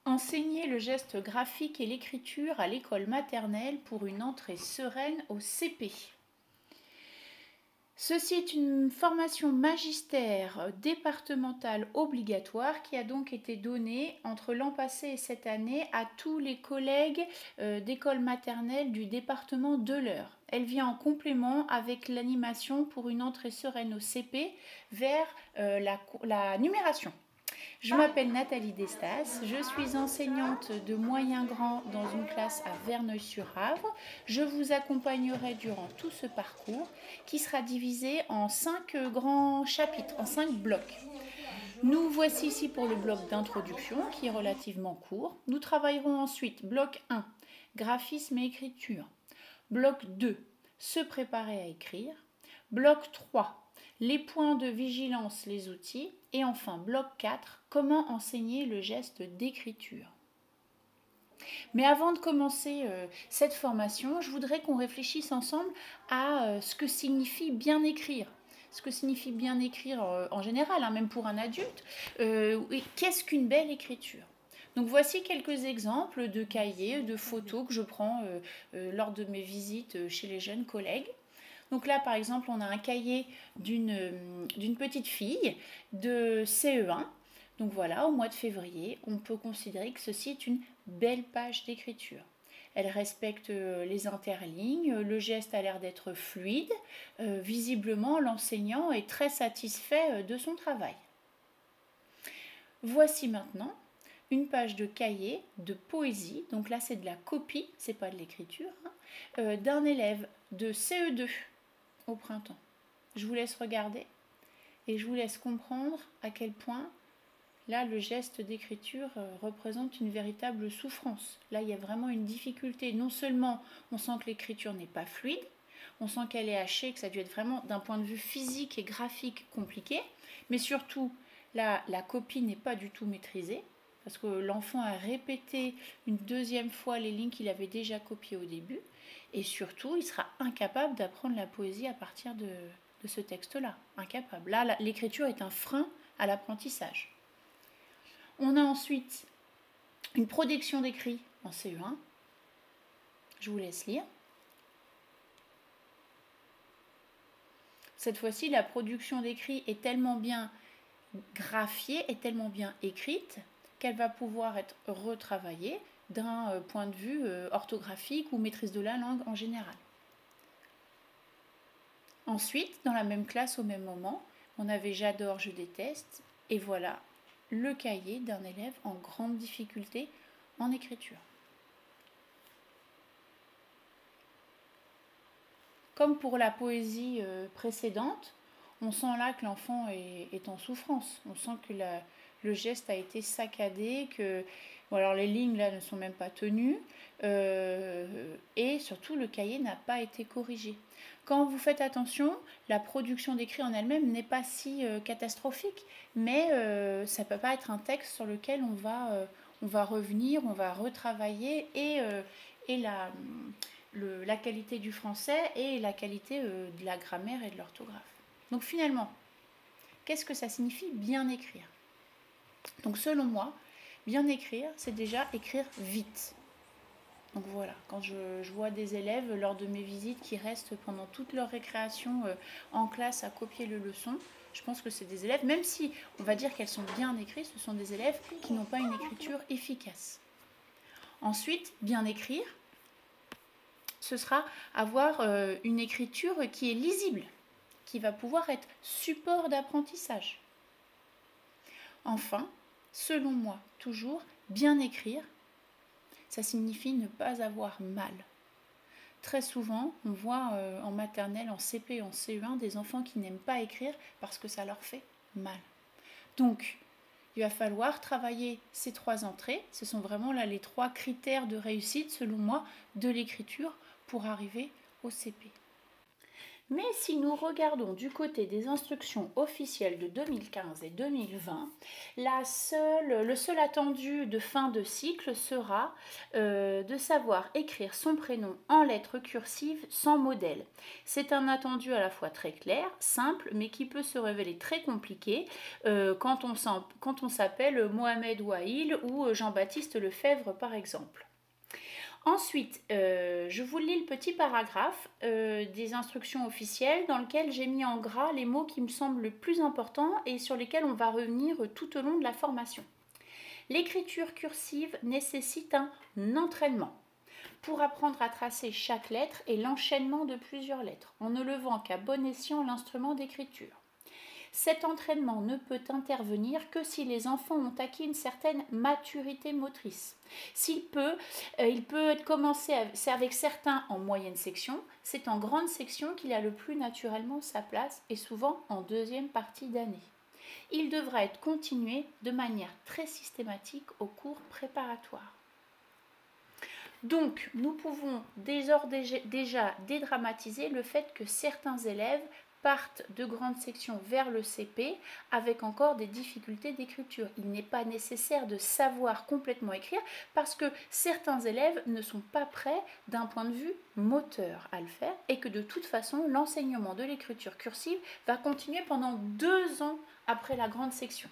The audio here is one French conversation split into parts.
Enseigner le geste graphique et l'écriture à l'école maternelle pour une entrée sereine au CP. Ceci est une formation magistère départementale obligatoire qui a donc été donnée entre l'an passé et cette année à tous les collègues d'école maternelle du département de l'Eure. Elle vient en complément avec l'animation pour une entrée sereine au CP vers la numération. Je m'appelle Nathalie Destas, je suis enseignante de moyen grand dans une classe à Verneuil-sur-Avre. Je vous accompagnerai durant tout ce parcours qui sera divisé en 5 grands chapitres, en 5 blocs. Nous voici ici pour le bloc d'introduction qui est relativement court. Nous travaillerons ensuite bloc 1, graphisme et écriture. Bloc 2, se préparer à écrire. Bloc 3, les points de vigilance, les outils. Et enfin, bloc 4, comment enseigner le geste d'écriture. Mais avant de commencer cette formation, je voudrais qu'on réfléchisse ensemble à ce que signifie bien écrire. Ce que signifie bien écrire en général, même pour un adulte. Qu'est-ce qu'une belle écriture ? Donc voici quelques exemples de cahiers, de photos que je prends lors de mes visites chez les jeunes collègues. Donc là, par exemple, on a un cahier d'une petite fille de CE1. Donc voilà, au mois de février, on peut considérer que ceci est une belle page d'écriture. Elle respecte les interlignes, le geste a l'air d'être fluide. Visiblement, l'enseignant est très satisfait de son travail. Voici maintenant une page de cahier de poésie. Donc là, c'est de la copie, c'est pas de l'écriture, d'un élève de CE2 au printemps. Je vous laisse regarder et je vous laisse comprendre à quel point là le geste d'écriture représente une véritable souffrance. Là il y a vraiment une difficulté. Non seulement on sent que l'écriture n'est pas fluide, on sent qu'elle est hachée, que ça a dû être vraiment d'un point de vue physique et graphique compliqué, mais surtout là la copie n'est pas du tout maîtrisée parce que l'enfant a répété une deuxième fois les lignes qu'il avait déjà copiées au début. Et surtout, il sera incapable d'apprendre la poésie à partir de ce texte-là. Incapable. Là, l'écriture est un frein à l'apprentissage. On a ensuite une production d'écrit en CE1. Je vous laisse lire. Cette fois-ci, la production d'écrit est tellement bien graphiée, est tellement bien écrite qu'elle va pouvoir être retravaillée d'un point de vue orthographique ou maîtrise de la langue en général. Ensuite, dans la même classe au même moment, on avait J'adore, je déteste, et voilà le cahier d'un élève en grande difficulté en écriture. Comme pour la poésie précédente, on sent là que l'enfant est en souffrance. On sent que le geste a été saccadé, que alors les lignes là ne sont même pas tenues, et surtout le cahier n'a pas été corrigé. Quand vous faites attention, la production d'écrit en elle-même n'est pas si catastrophique, mais ça ne peut pas être un texte sur lequel on va revenir, on va retravailler et la qualité du français et la qualité de la grammaire et de l'orthographe. Donc finalement, qu'est-ce que ça signifie bien écrire ? Donc selon moi, bien écrire, c'est déjà écrire vite. Donc voilà, quand je vois des élèves lors de mes visites qui restent pendant toute leur récréation en classe à copier les leçons, je pense que c'est des élèves, même si on va dire qu'elles sont bien écrites, ce sont des élèves qui n'ont pas une écriture efficace. Ensuite, bien écrire, ce sera avoir une écriture qui est lisible, qui va pouvoir être support d'apprentissage. Enfin, selon moi, toujours, bien écrire, ça signifie ne pas avoir mal. Très souvent, on voit en maternelle, en CP, en CE1, des enfants qui n'aiment pas écrire parce que ça leur fait mal. Donc, il va falloir travailler ces 3 entrées. Ce sont vraiment là les 3 critères de réussite, selon moi, de l'écriture pour arriver au CP. Mais si nous regardons du côté des instructions officielles de 2015 et 2020, le seul attendu de fin de cycle sera de savoir écrire son prénom en lettres cursives sans modèle. C'est un attendu à la fois très clair, simple, mais qui peut se révéler très compliqué quand on s'appelle Mohamed Waïl ou Jean-Baptiste Lefebvre par exemple. Ensuite, je vous lis le petit paragraphe des instructions officielles dans lequel j'ai mis en gras les mots qui me semblent le plus importants et sur lesquels on va revenir tout au long de la formation. L'écriture cursive nécessite un entraînement pour apprendre à tracer chaque lettre et l'enchaînement de plusieurs lettres, en ne levant qu'à bon escient l'instrument d'écriture. Cet entraînement ne peut intervenir que si les enfants ont acquis une certaine maturité motrice. Il peut être commencé avec certains en moyenne section, c'est en grande section qu'il a le plus naturellement sa place et souvent en deuxième partie d'année. Il devra être continué de manière très systématique au cours préparatoire. Donc, nous pouvons déjà dédramatiser le fait que certains élèves partent de grande section vers le CP avec encore des difficultés d'écriture. Il n'est pas nécessaire de savoir complètement écrire parce que certains élèves ne sont pas prêts d'un point de vue moteur à le faire et que de toute façon, l'enseignement de l'écriture cursive va continuer pendant 2 ans après la grande section.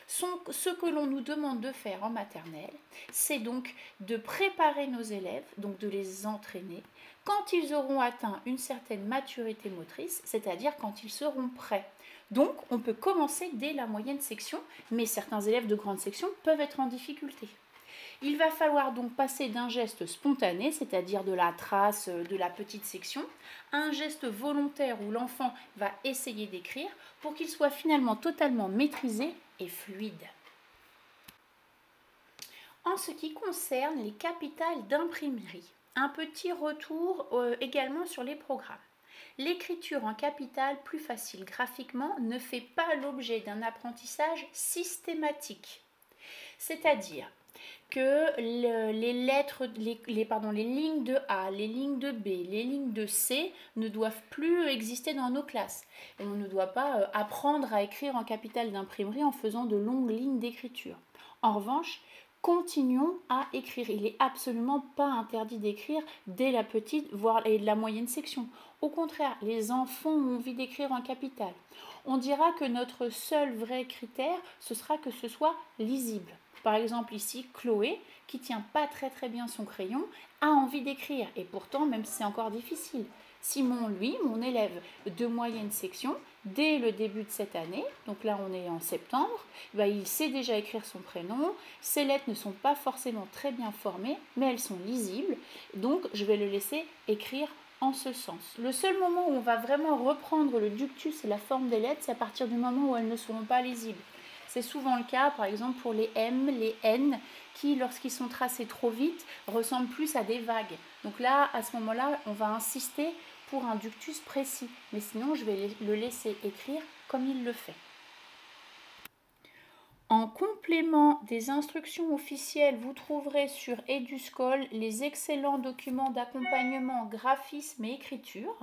Ce que l'on nous demande de faire en maternelle, c'est donc de préparer nos élèves, donc de les entraîner, quand ils auront atteint une certaine maturité motrice, c'est-à-dire quand ils seront prêts. Donc, on peut commencer dès la moyenne section, mais certains élèves de grande section peuvent être en difficulté. Il va falloir donc passer d'un geste spontané, c'est-à-dire de la trace de la petite section, à un geste volontaire où l'enfant va essayer d'écrire pour qu'il soit finalement totalement maîtrisé et fluide. En ce qui concerne les capitales d'imprimerie, un petit retour également sur les programmes. L'écriture en capitale plus facile graphiquement ne fait pas l'objet d'un apprentissage systématique. C'est-à-dire que les lignes de A, les lignes de B, les lignes de C ne doivent plus exister dans nos classes. Et on ne doit pas apprendre à écrire en capitale d'imprimerie en faisant de longues lignes d'écriture. En revanche, continuons à écrire. Il n'est absolument pas interdit d'écrire dès la petite, voire la moyenne section. Au contraire, les enfants ont envie d'écrire en capitale. On dira que notre seul vrai critère, ce sera que ce soit lisible. Par exemple ici, Chloé, qui ne tient pas très bien son crayon, a envie d'écrire. Et pourtant, même si c'est encore difficile. Simon, lui, mon élève de moyenne section, dès le début de cette année, donc là on est en septembre, il sait déjà écrire son prénom. Ses lettres ne sont pas forcément très bien formées, mais elles sont lisibles. Donc je vais le laisser écrire en ce sens. Le seul moment où on va vraiment reprendre le ductus et la forme des lettres, c'est à partir du moment où elles ne seront pas lisibles. C'est souvent le cas, par exemple, pour les M, les N, qui, lorsqu'ils sont tracés trop vite, ressemblent plus à des vagues. Donc là, à ce moment-là, on va insister pour un ductus précis. Mais sinon, je vais le laisser écrire comme il le fait. En complément des instructions officielles, vous trouverez sur Eduscol les excellents documents d'accompagnement graphisme et écriture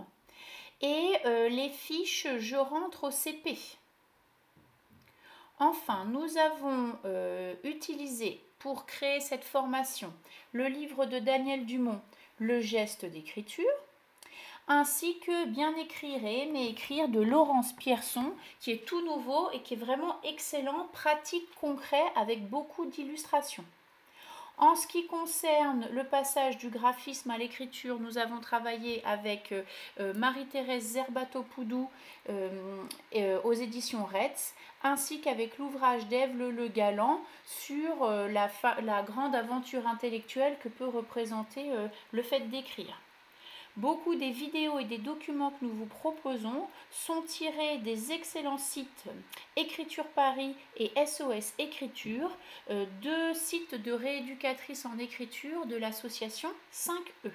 et les fiches Je rentre au CP. Enfin, nous avons utilisé pour créer cette formation le livre de Daniel Dumont, Le geste d'écriture, ainsi que Bien écrire et aimer écrire de Laurence Pierson, qui est tout nouveau et qui est vraiment excellent, pratique, concret, avec beaucoup d'illustrations. En ce qui concerne le passage du graphisme à l'écriture, nous avons travaillé avec Marie-Thérèse Zerbato-Poudou aux éditions Retz, ainsi qu'avec l'ouvrage d'Ève Le Galland sur la grande aventure intellectuelle que peut représenter le fait d'écrire. Beaucoup des vidéos et des documents que nous vous proposons sont tirés des excellents sites Écriture Paris et SOS Écriture, 2 sites de rééducatrices en écriture de l'association 5E.